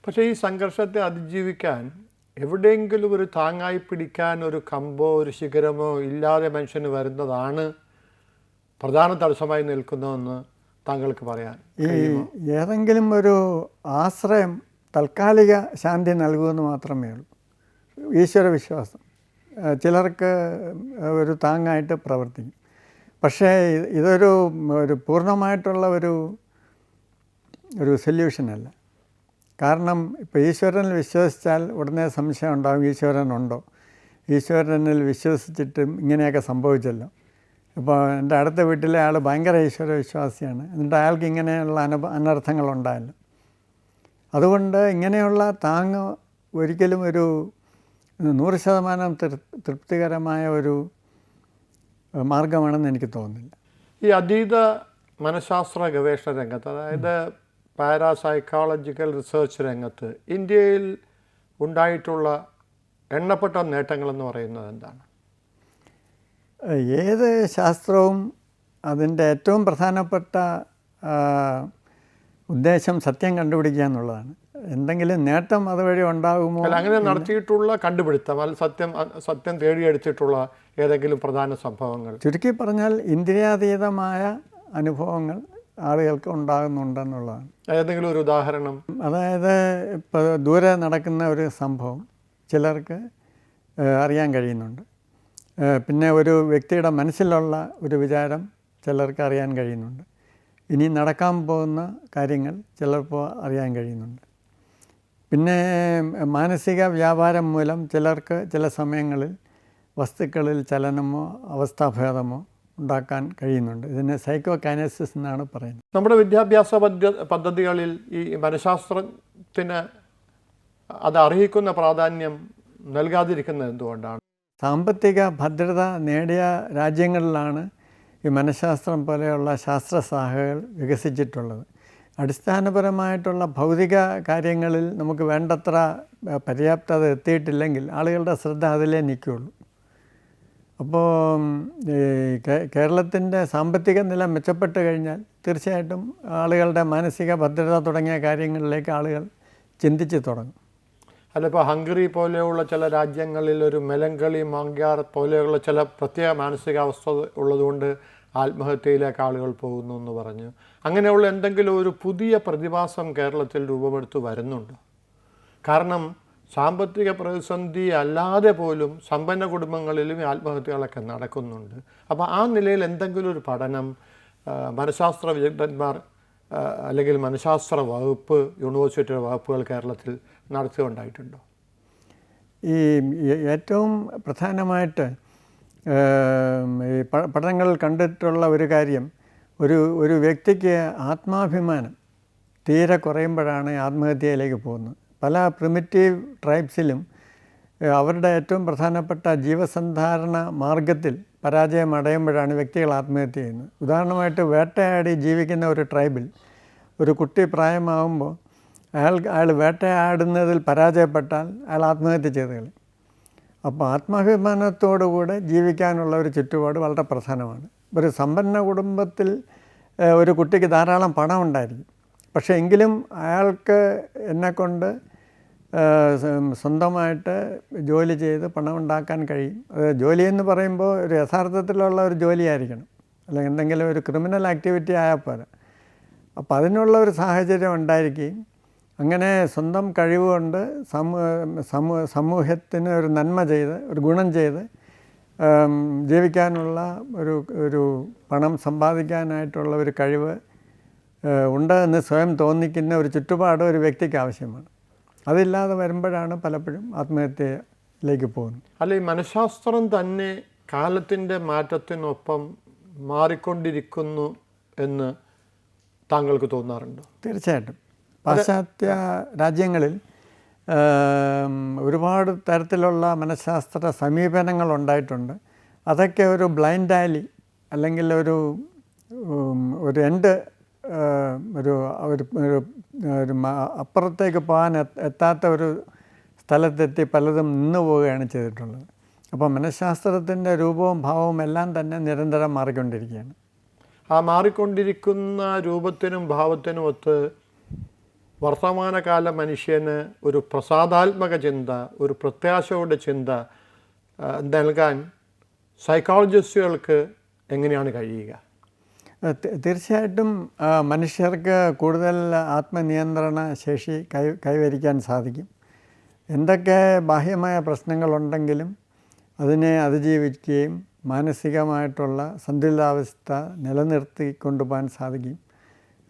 പക്ഷേ ഈ സംഘർഷത്തെ അതിജീവിക്കാൻ എവിടെയെങ്കിലും ഒരു താങ്ങായി പിടിക്കാൻ ഒരു കമ്പോ ഒരു ശിഖരമോ ഇല്ലാതെ മനുഷ്യന് വരുന്നതാണ് പ്രധാന തടസ്സമായി നിൽക്കുന്നതെന്ന് താങ്കൾക്ക് പറയാൻ കഴിയുമോ? ഏതെങ്കിലും ഒരു ആശ്രയം താൽക്കാലിക ശാന്തി നൽകുമെന്ന് മാത്രമേ ഉള്ളൂ. ഈശ്വര വിശ്വാസം ചിലർക്ക് ഒരു താങ്ങായിട്ട് പ്രവർത്തിക്കും. പക്ഷേ ഇതൊരു പൂർണ്ണമായിട്ടുള്ള ഒരു സൊല്യൂഷനല്ല. കാരണം ഇപ്പോൾ ഈശ്വരനിൽ വിശ്വസിച്ചാൽ ഉടനെ സംശയം ഉണ്ടാകും, ഈശ്വരനുണ്ടോ, ഈശ്വരനിൽ വിശ്വസിച്ചിട്ടും ഇങ്ങനെയൊക്കെ സംഭവിച്ചല്ലോ. ഇപ്പോൾ എൻ്റെ അടുത്ത വീട്ടിലെ ആൾ ഭയങ്കര ഈശ്വര വിശ്വാസിയാണ്, എന്നിട്ട് അയാൾക്ക് ഇങ്ങനെയുള്ള അനർത്ഥങ്ങളുണ്ടായല്ലോ. അതുകൊണ്ട് ഇങ്ങനെയുള്ള താങ്ങ് ഒരിക്കലും ഒരു 100% തൃപ്തികരമായ ഒരു മാർഗമാണെന്ന് എനിക്ക് തോന്നുന്നില്ല. ഈ അതീത മനഃശാസ്ത്ര ഗവേഷണ രംഗത്ത്, അതായത് പാരാസൈക്കോളജിക്കൽ റിസർച്ച് രംഗത്ത് ഇന്ത്യയിൽ ഉണ്ടായിട്ടുള്ള എണ്ണപ്പെട്ട നേട്ടങ്ങളെന്ന് പറയുന്നത് എന്താണ്? ഏത് ശാസ്ത്രവും അതിൻ്റെ ഏറ്റവും പ്രധാനപ്പെട്ട ഉദ്ദേശം സത്യം കണ്ടുപിടിക്കുക എന്നുള്ളതാണ്. എന്തെങ്കിലും നേട്ടം അതുവഴി ഉണ്ടാകുമോ? അങ്ങനെ നടത്തിയിട്ടുള്ള കണ്ടുപിടുത്തം, അത് സത്യം തേടിയെടുത്തിട്ടുള്ള ഏതെങ്കിലും പ്രധാന സംഭവങ്ങൾ? ചുരുക്കി പറഞ്ഞാൽ ഇന്ദ്രിയാതീതമായ അനുഭവങ്ങൾ ആളുകൾക്ക് ഉണ്ടാകുന്നുണ്ടെന്നുള്ളതാണ്. ഏതെങ്കിലും ഒരു ഉദാഹരണം? അതായത് ഇപ്പോൾ ദൂരെ നടക്കുന്ന ഒരു സംഭവം ചിലർക്ക് അറിയാൻ കഴിയുന്നുണ്ട്. പിന്നെ ഒരു വ്യക്തിയുടെ മനസ്സിലുള്ള ഒരു വിചാരം ചിലർക്ക് അറിയാൻ കഴിയുന്നുണ്ട്. ഇനി നടക്കാൻ പോകുന്ന കാര്യങ്ങൾ ചിലപ്പോൾ അറിയാൻ കഴിയുന്നുണ്ട്. പിന്നെ മാനസിക വ്യാപാരം മൂലം ചിലർക്ക് ചില സമയങ്ങളിൽ വസ്തുക്കളിൽ ചലനമോ അവസ്ഥാഭേദമോ ഉണ്ടാക്കാൻ കഴിയുന്നുണ്ട്. ഇതിനെ സൈക്കോകൈനസിസ് എന്നാണ് പറയുന്നത്. നമ്മുടെ വിദ്യാഭ്യാസ പദ്ധതികളിൽ ഈ മനഃശാസ്ത്രത്തിന് അത് അർഹിക്കുന്ന പ്രാധാന്യം നൽകാതിരിക്കുന്നത് എന്തുകൊണ്ടാണ്? സാമ്പത്തിക ഭദ്രത നേടിയ രാജ്യങ്ങളിലാണ് ഈ മനഃശാസ്ത്രം പോലെയുള്ള ശാസ്ത്രശാഖകൾ വികസിച്ചിട്ടുള്ളത്. അടിസ്ഥാനപരമായിട്ടുള്ള ഭൗതിക കാര്യങ്ങളിൽ നമുക്ക് വേണ്ടത്ര പര്യാപ്തത എത്തിയിട്ടില്ലെങ്കിൽ ആളുകളുടെ ശ്രദ്ധ അതിലേ നിൽക്കുകയുള്ളൂ. അപ്പോൾ കേരളത്തിൻ്റെ സാമ്പത്തിക നില മെച്ചപ്പെട്ട് കഴിഞ്ഞാൽ തീർച്ചയായിട്ടും ആളുകളുടെ മാനസിക ഭദ്രത തുടങ്ങിയ കാര്യങ്ങളിലേക്ക് ആളുകൾ ചിന്തിച്ച് തുടങ്ങും. അല്ല, ഇപ്പോൾ ഹംഗറി പോലെയുള്ള ചില രാജ്യങ്ങളിൽ ഒരു മെലങ്കളി, മാങ്ക്യാർ പോലെയുള്ള ചില പ്രത്യേക മാനസികാവസ്ഥ ഉള്ളതുകൊണ്ട് ആത്മഹത്യയിലേക്ക് ആളുകൾ പോകുന്നു എന്ന് പറഞ്ഞു. അങ്ങനെയുള്ള എന്തെങ്കിലും ഒരു പുതിയ പ്രതിഭാസം കേരളത്തിൽ രൂപമെടുത്ത് വരുന്നുണ്ടോ? കാരണം സാമ്പത്തിക പ്രതിസന്ധി അല്ലാതെ പോലും സമ്പന്ന കുടുംബങ്ങളിലും ആത്മഹത്യകളൊക്കെ നടക്കുന്നുണ്ട്. അപ്പോൾ ആ നിലയിൽ എന്തെങ്കിലും ഒരു പഠനം മനഃശാസ്ത്ര വിദഗ്ധന്മാർ അല്ലെങ്കിൽ മനഃശാസ്ത്ര വകുപ്പ്, യൂണിവേഴ്സിറ്റിയുടെ വകുപ്പുകൾ കേരളത്തിൽ നടത്തുകയുണ്ടായിട്ടുണ്ടോ? ഈ ഏറ്റവും പ്രധാനമായിട്ട് ഈ പഠനങ്ങളിൽ കണ്ടിട്ടുള്ള ഒരു കാര്യം, ഒരു വ്യക്തിക്ക് ആത്മാഭിമാനം തീരെ കുറയുമ്പോഴാണ് ആത്മഹത്യയിലേക്ക് പോകുന്നത്. പല പ്രിമിറ്റീവ് ട്രൈബ്സിലും അവരുടെ ഏറ്റവും പ്രധാനപ്പെട്ട ജീവസന്ധാരണ മാർഗത്തിൽ പരാജയം അടയുമ്പോഴാണ് വ്യക്തികൾ ആത്മഹത്യ ചെയ്യുന്നത്. ഉദാഹരണമായിട്ട് വേട്ടയാടി ജീവിക്കുന്ന ഒരു ട്രൈബിൽ ഒരു കുട്ടി പ്രായമാകുമ്പോൾ അയാൾ വേട്ടയാടുന്നതിൽ പരാജയപ്പെട്ടാൽ അയാൾ ആത്മഹത്യ ചെയ്ത് കളയും. അപ്പോൾ ആത്മാഭിമാനത്തോടുകൂടെ ജീവിക്കാനുള്ള ഒരു ചുറ്റുപാട് വളരെ പ്രധാനമാണ്. ഒരു സമ്പന്ന കുടുംബത്തിൽ ഒരു കുട്ടിക്ക് ധാരാളം പണം ഉണ്ടായിരിക്കും, പക്ഷേ എങ്കിലും അയാൾക്ക് എന്നെക്കൊണ്ട് സ്വന്തമായിട്ട് ജോലി ചെയ്ത് പണം ഉണ്ടാക്കാൻ കഴിയും. അത് ജോലി എന്ന് പറയുമ്പോൾ ഒരു യഥാർത്ഥത്തിലുള്ള ഒരു ജോലിയായിരിക്കണം, അല്ലെങ്കിൽ എന്തെങ്കിലും ഒരു ക്രിമിനൽ ആക്ടിവിറ്റി ആയാൽ പോരാ. അപ്പോൾ അതിനുള്ള ഒരു സാഹചര്യം ഉണ്ടായിരിക്കുകയും അങ്ങനെ സ്വന്തം കഴിവുകൊണ്ട് സമൂഹത്തിന് ഒരു നന്മ ചെയ്ത് ഒരു ഗുണം ചെയ്ത് ജീവിക്കാനുള്ള ഒരു പണം സമ്പാദിക്കാനായിട്ടുള്ള ഒരു കഴിവ് ഉണ്ട് എന്ന് സ്വയം തോന്നിക്കുന്ന ഒരു ചുറ്റുപാട് ഒരു വ്യക്തിക്ക് ആവശ്യമാണ്. അതില്ലാതെ വരുമ്പോഴാണ് പലപ്പോഴും ആത്മഹത്യയിലേക്ക് പോകുന്നത്. അല്ല, ഈ മനഃശാസ്ത്രം തന്നെ കാലത്തിൻ്റെ മാറ്റത്തിനൊപ്പം മാറിക്കൊണ്ടിരിക്കുന്നു എന്ന് താങ്കൾക്ക് തോന്നാറുണ്ടോ? തീർച്ചയായിട്ടും. പാശ്ചാത്യ രാജ്യങ്ങളിൽ ഒരുപാട് തരത്തിലുള്ള മനഃശാസ്ത്ര സമീപനങ്ങൾ ഉണ്ടായിട്ടുണ്ട്. അതൊക്കെ ഒരു ബ്ലൈൻഡ് ആലി അല്ലെങ്കിൽ ഒരു എൻഡ് ഒരു അപ്പുറത്തേക്ക് പോകാൻ എത്താത്ത ഒരു സ്ഥലത്തെത്തി പലതും നിന്നു പോവുകയാണ് ചെയ്തിട്ടുള്ളത്. അപ്പോൾ മനഃശാസ്ത്രത്തിൻ്റെ രൂപവും ഭാവവും എല്ലാം തന്നെ നിരന്തരം മാറിക്കൊണ്ടിരിക്കുകയാണ്. ആ മാറിക്കൊണ്ടിരിക്കുന്ന രൂപത്തിനും ഭാവത്തിനും ഒത്ത് വർത്തമാനകാല മനുഷ്യന് ഒരു പ്രസാദാത്മക ചിന്ത, ഒരു പ്രത്യാശയുടെ ചിന്ത നൽകാൻ സൈക്കോളജിസ്റ്റുകൾക്ക് എങ്ങനെയാണ് കഴിയുക? തീർച്ചയായിട്ടും മനുഷ്യർക്ക് കൂടുതൽ ആത്മനിയന്ത്രണ ശേഷി കൈവരിക്കാൻ സാധിക്കും. എന്തൊക്കെ ബാഹ്യമായ പ്രശ്നങ്ങളുണ്ടെങ്കിലും അതിനെ അതിജീവിക്കുകയും മാനസികമായിട്ടുള്ള സന്തുലിതാവസ്ഥ നിലനിർത്തിക്കൊണ്ടുപോകാൻ സാധിക്കും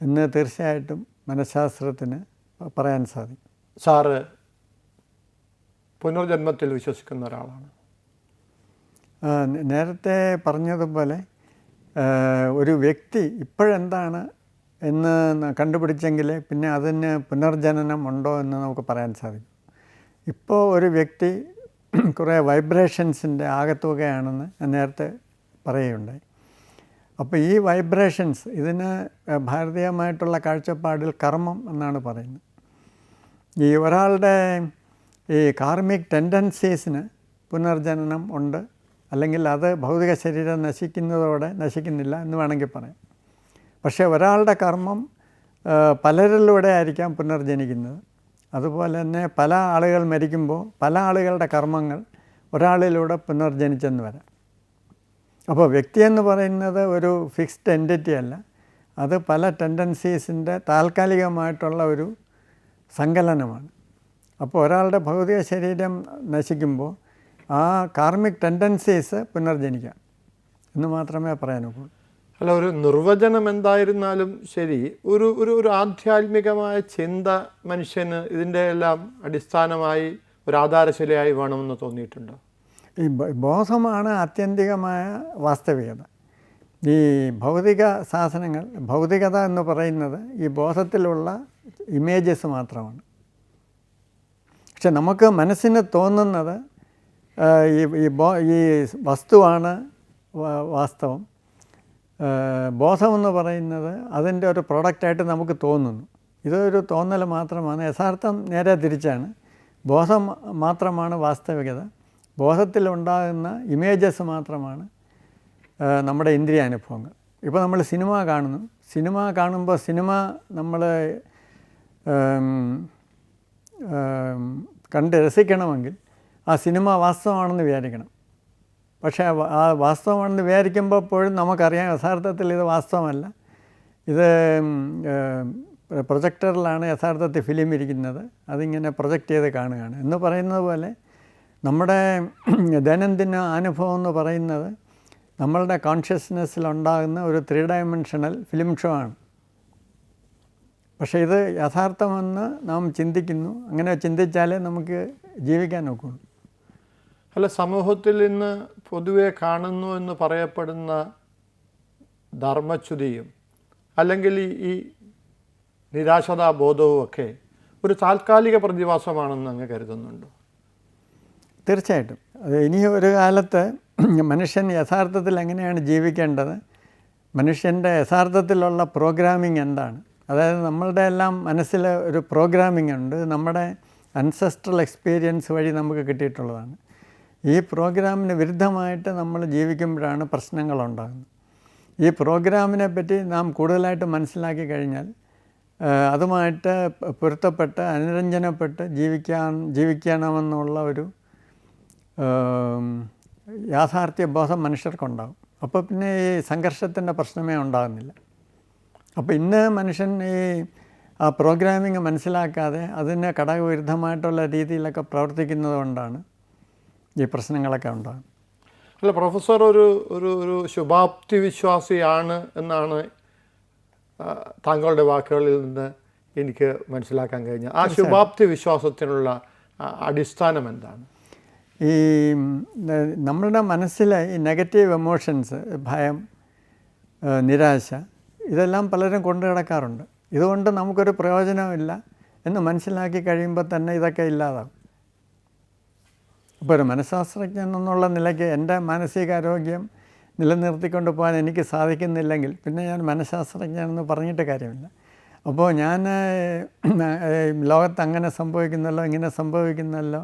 എന്ന് തീർച്ചയായിട്ടും മനഃശാസ്ത്രത്തിന് പറയാൻ സാധിക്കും. സാറ് പുനർജന്മത്തിൽ വിശ്വസിക്കുന്ന ഒരാളാണ്. നേരത്തെ പറഞ്ഞതുപോലെ ഒരു വ്യക്തി ഇപ്പോഴെന്താണ് എന്ന് കണ്ടുപിടിച്ചെങ്കിൽ പിന്നെ അതിന് പുനർജനനം ഉണ്ടോ എന്ന് നമുക്ക് പറയാൻ സാധിക്കും. ഇപ്പോൾ ഒരു വ്യക്തി കുറേ വൈബ്രേഷൻസിൻ്റെ ആകത്തുകയാണെന്ന് ഞാൻ നേരത്തെ പറയുകയുണ്ടായി. അപ്പോൾ ഈ വൈബ്രേഷൻസ് ഇതിന് ഭാരതീയമായിട്ടുള്ള കാഴ്ചപ്പാടിൽ കർമ്മം എന്നാണ് പറയുന്നത്. ഈ ഒരാളുടെ ഈ കാർമിക് ടെൻഡൻസീസിന് പുനർജനനം ഉണ്ട്, അല്ലെങ്കിൽ അത് ഭൗതിക ശരീരം നശിക്കുന്നതോടെ നശിക്കുന്നില്ല എന്ന് വേണമെങ്കിൽ പറയാം. പക്ഷേ ഒരാളുടെ കർമ്മം പലരിലൂടെ ആയിരിക്കാം പുനർജനിക്കുന്നത്. അതുപോലെ തന്നെ പല ആളുകൾ മരിക്കുമ്പോൾ പല ആളുകളുടെ കർമ്മങ്ങൾ ഒരാളിലൂടെ പുനർജനിച്ചെന്ന് വരാം. അപ്പോൾ വ്യക്തിയെന്ന് പറയുന്നത് ഒരു ഫിക്സ്ഡ് എൻറ്റിറ്റി അല്ല, അത് പല ടെൻഡൻസീസിൻ്റെ താൽക്കാലികമായിട്ടുള്ള ഒരു സങ്കലനമാണ്. അപ്പോൾ ഒരാളുടെ ഭൗതിക ശരീരം നശിക്കുമ്പോൾ ആ കാർമിക് ടെൻഡൻസീസ് പുനർജനിക്കാം എന്ന് മാത്രമേ പറയാനൊക്കൂ. അല്ല, ഒരു നിർവചനം എന്തായിരുന്നാലും ശരി, ഒരു ഒരു ഒരു ആധ്യാത്മികമായ ചിന്ത മനുഷ്യന് ഇതിൻ്റെ എല്ലാം അടിസ്ഥാനമായി ഒരു ആധാരശിലയായി വേണമെന്ന് തോന്നിയിട്ടുണ്ടോ? ഈ ബോധമാണ് ആത്യന്തികമായ വാസ്തവികത. ഈ ഭൗതിക സാധനങ്ങൾ, ഭൗതികത എന്ന് പറയുന്നത് ഈ ബോധത്തിലുള്ള ഇമേജസ് മാത്രമാണ്. പക്ഷെ നമുക്ക് മനസ്സിന് തോന്നുന്നത് ഈ വസ്തുവാണ് വാസ്തവം. ബോധമെന്ന് പറയുന്നത് അതിൻ്റെ ഒരു പ്രൊഡക്റ്റായിട്ട് നമുക്ക് തോന്നുന്നു. ഇതൊരു തോന്നൽ മാത്രമാണ്. യഥാർത്ഥം നേരെ തിരിച്ചാണ്. ബോധം മാത്രമാണ് വാസ്തവികത. ബോധത്തിലുണ്ടാകുന്ന ഇമേജസ് മാത്രമാണ് നമ്മുടെ ഇന്ദ്രിയാനുഭവങ്ങൾ. ഇപ്പോൾ നമ്മൾ സിനിമ കാണുന്നു. സിനിമ കാണുമ്പോൾ സിനിമ നമ്മൾ കണ്ട് രസിക്കണമെങ്കിൽ ആ സിനിമ വാസ്തവമാണെന്ന് വിചാരിക്കണം. പക്ഷേ ആ വാസ്തവമാണെന്ന് വിചാരിക്കുമ്പോൾ എപ്പോഴും നമുക്കറിയാം യഥാർത്ഥത്തിൽ ഇത് വാസ്തവമല്ല. ഇത് പ്രൊജക്ടറിലാണ് യഥാർത്ഥത്തിൽ ഫിലിം ഇരിക്കുന്നത്, അതിങ്ങനെ പ്രൊജക്റ്റ് ചെയ്ത് കാണുകയാണ് എന്ന് പറയുന്നത് പോലെ നമ്മുടെ ദൈനംദിന അനുഭവം എന്ന് പറയുന്നത് നമ്മളുടെ കോൺഷ്യസ്നെസ്സിലുണ്ടാകുന്ന ഒരു 3 ഡയമെൻഷണൽ ഫിലിം ഷോ ആണ്. പക്ഷേ ഇത് യഥാർത്ഥമെന്ന് നാം ചിന്തിക്കുന്നു. അങ്ങനെ ചിന്തിച്ചാലേ നമുക്ക് ജീവിക്കാൻ നോക്കുള്ളൂ. അല്ല, സമൂഹത്തിൽ ഇന്ന് പൊതുവെ കാണുന്നു എന്ന് പറയപ്പെടുന്ന ധർമ്മച്യുതിയും അല്ലെങ്കിൽ ഈ നിരാശതാബോധവും ഒക്കെ ഒരു താൽക്കാലിക പ്രതിഭാസമാണെന്ന് അങ്ങ് കരുതുന്നുണ്ടോ? തീർച്ചയായിട്ടും. അത് ഇനി ഒരു കാലത്ത് മനുഷ്യൻ യഥാർത്ഥത്തിൽ എങ്ങനെയാണ് ജീവിക്കേണ്ടത്, മനുഷ്യൻ്റെ യഥാർത്ഥത്തിലുള്ള പ്രോഗ്രാമിംഗ് എന്താണ്, അതായത് നമ്മളുടെ എല്ലാം മനസ്സിൽ ഒരു പ്രോഗ്രാമിംഗ് ഉണ്ട്, നമ്മുടെ അൻസെസ്ട്രൽ എക്സ്പീരിയൻസ് വഴി നമുക്ക് കിട്ടിയിട്ടുള്ളതാണ്. ഈ പ്രോഗ്രാമിന് വിരുദ്ധമായിട്ട് നമ്മൾ ജീവിക്കുമ്പോഴാണ് പ്രശ്നങ്ങളുണ്ടാകുന്നത്. ഈ പ്രോഗ്രാമിനെ പറ്റി നാം കൂടുതലായിട്ട് കഴിഞ്ഞാൽ അതുമായിട്ട് പൊരുത്തപ്പെട്ട് അനുരഞ്ജനപ്പെട്ട് ജീവിക്കണമെന്നുള്ള ഒരു യാഥാർത്ഥ്യ ബോധം മനുഷ്യർക്കുണ്ടാകും. അപ്പോൾ പിന്നെ ഈ സംഘർഷത്തിൻ്റെ പ്രശ്നമേ ഉണ്ടാകുന്നില്ല. അപ്പോൾ ഇന്ന് മനുഷ്യൻ ആ പ്രോഗ്രാമിങ് മനസ്സിലാക്കാതെ അതിന് ഘടകവിരുദ്ധമായിട്ടുള്ള രീതിയിലൊക്കെ പ്രവർത്തിക്കുന്നത് കൊണ്ടാണ് ഈ പ്രശ്നങ്ങളൊക്കെ ഉണ്ടാകുന്നത്. അല്ല, പ്രൊഫസർ ഒരു ഒരു ഒരു ശുഭാപ്തി വിശ്വാസിയാണ് എന്നാണ് താങ്കളുടെ വാക്കുകളിൽ നിന്ന് എനിക്ക് മനസ്സിലാക്കാൻ കഴിഞ്ഞത്. ആ ശുഭാപ്തി വിശ്വാസത്തിനുള്ള അടിസ്ഥാനം എന്താണ്? ഈ നമ്മളുടെ മനസ്സിലെ ഈ നെഗറ്റീവ് എമോഷൻസ്, ഭയം, നിരാശ, ഇതെല്ലാം പലരും കൊണ്ടു കിടക്കാറുണ്ട്. ഇതുകൊണ്ട് നമുക്കൊരു പ്രയോജനമില്ല എന്ന് മനസ്സിലാക്കി കഴിയുമ്പോൾ തന്നെ ഇതൊക്കെ ഇല്ലാതാവും. ഇപ്പോൾ ഒരു മനഃശാസ്ത്രജ്ഞൻ എന്നുള്ള നിലയ്ക്ക് എൻ്റെ മാനസികാരോഗ്യം നിലനിർത്തിക്കൊണ്ട് പോകാൻ എനിക്ക് സാധിക്കുന്നില്ലെങ്കിൽ പിന്നെ ഞാൻ മനഃശാസ്ത്രജ്ഞനെന്ന് പറഞ്ഞിട്ട് കാര്യമില്ല. അപ്പോൾ ഞാൻ ലോകത്ത് അങ്ങനെ സംഭവിക്കുന്നല്ലോ ഇങ്ങനെ സംഭവിക്കുന്നല്ലോ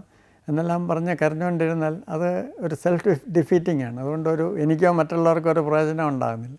എന്നെല്ലാം പറഞ്ഞ് കരഞ്ഞുകൊണ്ടിരുന്നാൽ അത് ഒരു സെൽഫ് ഡിഫീറ്റിംഗ് ആണ്. അതുകൊണ്ട് എനിക്കോ മറ്റുള്ളവർക്കോ ഒരു പ്രയോജനം ഉണ്ടാകുന്നില്ല.